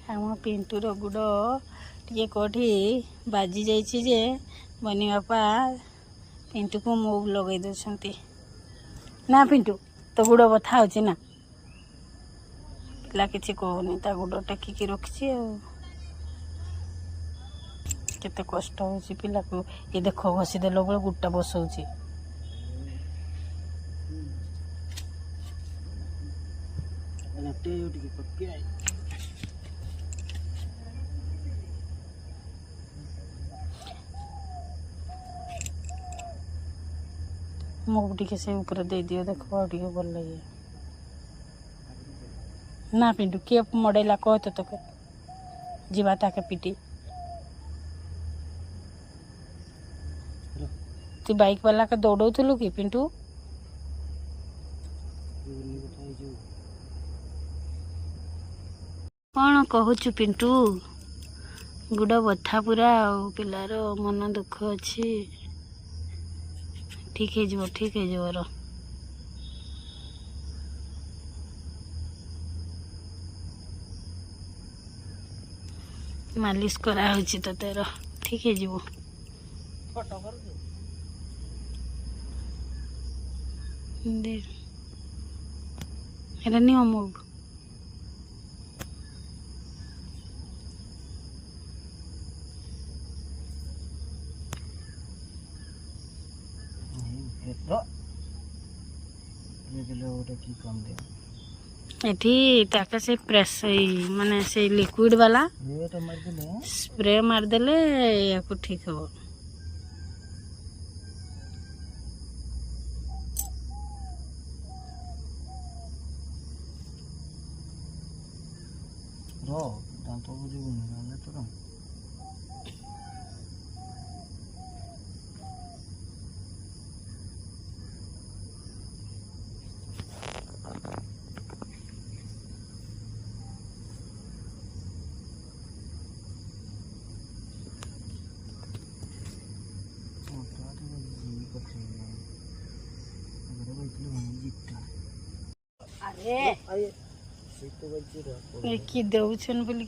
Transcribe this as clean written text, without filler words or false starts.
आम पिंटूर गुड़ टे कौटी बाजी जाइए जे बनी बापा पिंटू को मूव लगे दौरान ना पिंटू तो गुड़ बथा हो ना पिला किसी कहूनी गुड़ टेकिकी रखी केते कष्ट हो पिला को ये देख घसीदेल बेले गुड़टा बसौच मुग टे से ऊपर दे दियो देख भल लगे ना पिंटू किए मड़ेला कह तो तक जीवा ताके पिटी तू बाइक वाला के दौड़ौलु कि पिंटू कौन कहूचु पिंटू गुड़ बथा पूरा पिलार मन दुख अच्छी ठीक है रो मालिश करा तो तेर ठीक है नहीं मुग एठी ताके से प्रेस माने से लिक्विड वाला स्प्रे मारदेले या को ठीक हो रो दांत बुझुनी तो अरे कि दौन बोल